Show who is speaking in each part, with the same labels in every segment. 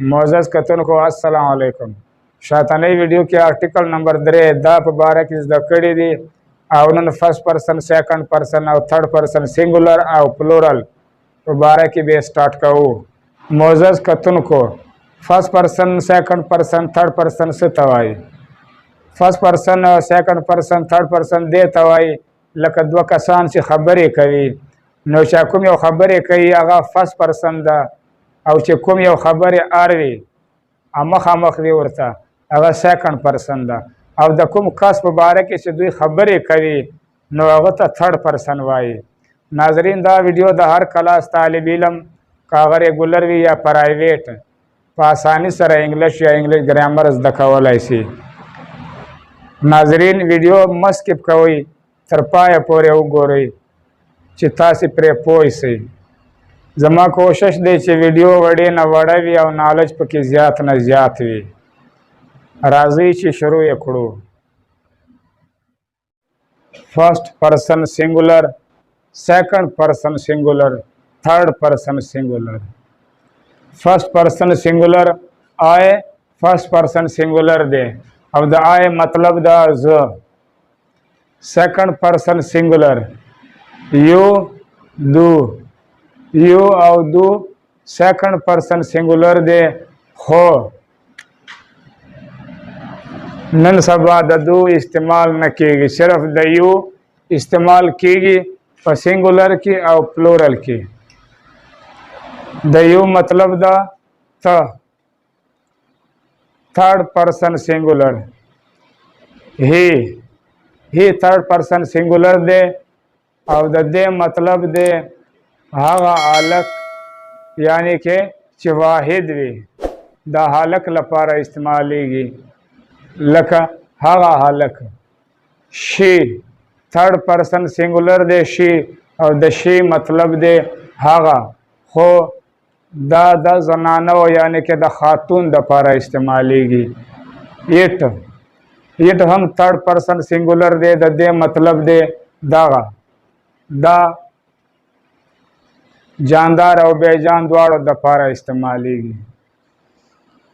Speaker 1: मोजस कतन को अस्सलाम वालेकुम। शातानी वीडियो के आर्टिकल नंबर 3 द मुबारक इज द कड़ी दी और फर्स्ट पर्सन सेकंड पर्सन और थर्ड पर्सन सिंगुलर और प्लूरल मुबारक की बे स्टार्ट कऊ। मोजस कतन को first person second person third person से तवाई first person second person third person दे तवाई लकदवा कसान से खबरें कवी नौशाकुम यो खबरें कई आगा फर्स्ट पर्सन दा او چې کوم یو خبره اروي مخامخ وي ورته هغه سیکنډ پرسن ده او د کوم کس په باره کې چې دوی خبرې کوي نو هغه ته تھرډ پرسن وایي. ناظرین دا ویډیو د هر کلاس طالب علم کاغه ریګولر وي یا پرایویټ په اساني سره انګلیش یا انګلیش ګرامر زده کولای شي. ناظرین ویډیو مسکپ کوئ تر پایه پورې وګورئ چې تاسو پرې پوه شئ. زما کوشش دی چې ویډیو وړې نه وړه وي او نالج پکې زیات نه زیات وي. راځئ چې شروع یې کړو. فرسٹ پرسن سنگولر سیکنڈ پرسن سنگولر تھرڈ پرسن سنگولر. فرسٹ پرسن سنگولر آئے فرسٹ پرسن سنگولر دے او د آئے مطلب دا ز. سیکنڈ پرسن سنگولر یو دو یو او دو سیکنڈ پرسن سنگولر دے خو. نن سبا د دو استعمال نہ کیږي صرف د یو استعمال کیږي په سنگولر کی او پلورل کی. د یو مطلب دا ته تھرڈ پرسن سنگولر ہی تھرڈ پرسن سنگولر دے او د دې مطلب دے هغه حالک یعنی کې چې واحد وي د حالک لپاره استعمالیږي لکه هغه حالک شي. تھرڈ پرسن سنگولر دی شي او د شي مطلب دی هغه خو دا د زنانو یعنی کې د خاتون د لپاره استعمالیږي. ایټ هم تھرڈ پرسن سنگولر دی د دې مطلب دی دغه دا جاندار او بیجان دواړو د لپاره استعمالیږي.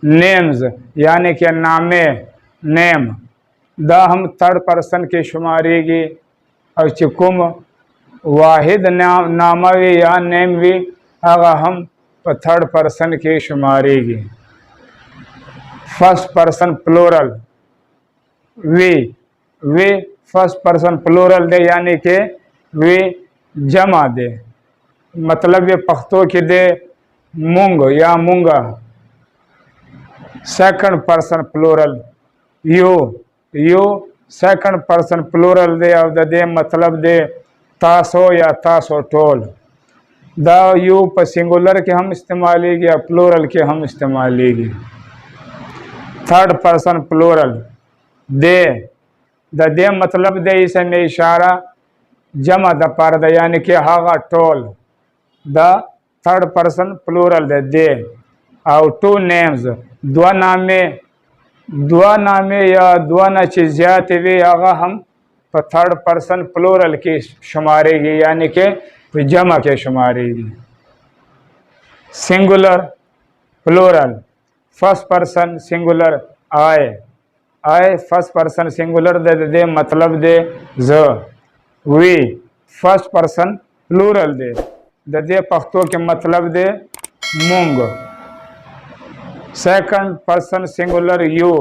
Speaker 1: نیمز یعنی کہ نامے نیم دا هم تھرڈ پرسن کې شماریږي او چې کوم واحد نامه وي یا نیم وي هغه هم په تھرڈ پرسن کې شماریږي. فرسٹ پرسن پلورل وی فرسٹ پرسن پلورل دے یعنی کہ وی جمع دے مطلب یہ پختو کی دے مونگ یا مونگا. سیکنڈ پرسن پلورل یو سیکنڈ پرسن پلورل دے او دے مطلب دے تاسو یا تاسو ټول. دا یو په سنگولر کې هم استعمالیږي یا پلورل کې هم استعمالیږي. تھرڈ پرسن پلورل دے د دې مطلب دے اسم اشاره جمع د پاره ده یعنی کې هغه ټول. دا تھرڈ پرسن پلورل دے دے او ٹو نیمز دو نامے یا دو نه چې زیات وي هغه هم په تھرڈ پرسن پلورل کې شمارېږي یعنی کې په جمع کې شمارېږي. سنگولر پلورل فرسٹ پرسن سنگولر آئے فرسٹ پرسن سنگولر دے دے مطلب دے ز. وی فرسٹ پرسن پلورل دے د دې پښتو کې مطلب دی مونږ. سیکنڈ پرسن سنگولر یو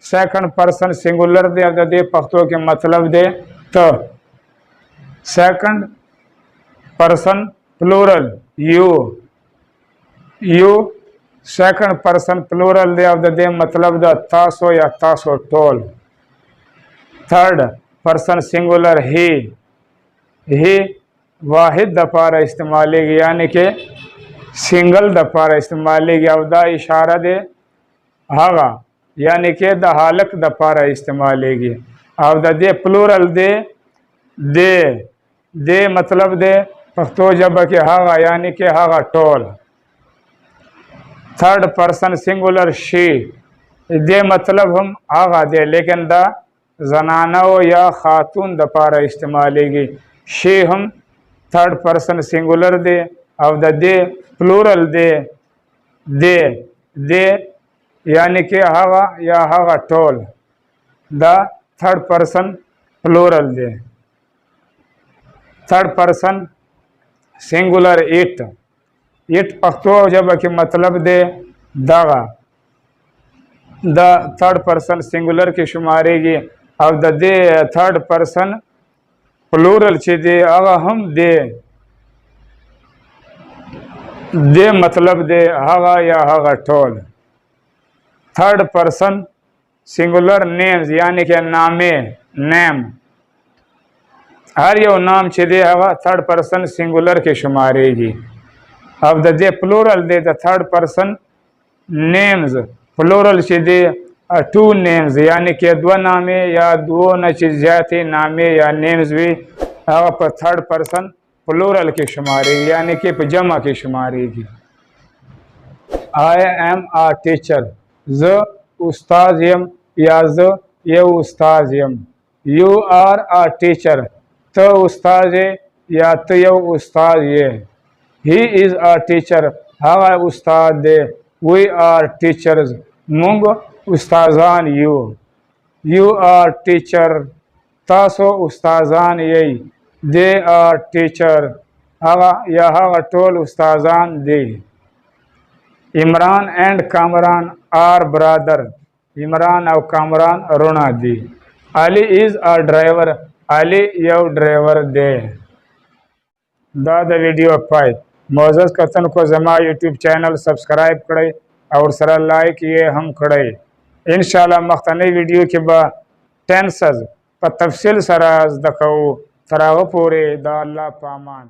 Speaker 1: سیکنڈ پرسن سنگولر دی د دې پښتو کې مطلب دی ته. سیکنڈ پرسن پلورل یو سیکنڈ پرسن پلورل دی د دې مطلب دا تاسو یا تاسو ټول. تھرڈ پرسن سنگولر ہی واحد د پاره استعمالیږي یعنی کې سنگل د پاره استعمالیږي او دا اشاره دی هغه یعنی کې د حالک د پاره استعمالیږي او د دې پلورل دی مطلب دی پښتو ژبه کې هغه یعنی کې هغه ټول. تھرڈ پرسن سنگولر شي دې مطلب هم هغه دی لیکن دا زنانو یا خاتون د پاره استعمالیږي. شي هم تھرڈ پرسن سنگولر دے او د دې پلورل دے दे यानी कि हवा या हवा टोल। द थर्ड पर्सन प्लूरल दे। थर्ड पर्सन सिंगुलर इट पख्तो जब कि मतलब दे दगा। द थर्ड पर्सन सिंगुलर की शुमारी की अब दे थर्ड पर्सन प्लूरल ची दे अगा हम दे मतलब दे हगा या हगा टोल। थर्ड पर्सन सिंगुलर नेम्स यानी कि नामे नेम हर यो नाम ची दे हगा थर्ड पर्सन सिंगुलर की शुमारी की। अब दे प्लूरल दे द थर्ड पर्सन नेम्स प्लूरल ची दे टू नेम्स यानी कि दो नामे या दो न चीज जाती नामे या नेम्स भी पर थर्ड पर्सन प्लूरल की शुमारी यानी कि जमा की शुमारी की। आई एम आ टीचर ज उस्ताद यम या ज ये उस्ताद यम। यू आर आ टीचर त उस्ताद या त ये उस्ताद ये। ही इज आ टीचर हवा उस्ताद दे। वी आर टीचर्स मुंग उस्ताजान यू आर टीचर तासो उस्ताजान यही। दे आर टीचर हवा या हवा टोल उस्ताजान दे। इमरान एंड कामरान आर ब्रदर इमरान और कामरान रोना दी। अली इज आ ड्राइवर अली यव ड्राइवर दे। द वीडियो पाई मोजस कथन को जमा यूट्यूब चैनल सब्सक्राइब करे और सरा लाइक ये हम करे। इंशाल्लाह मख्तनी वीडियो के बाद टेंसेस पर तफसील सराज दखो तराव पूरे द अल्लाह पामान।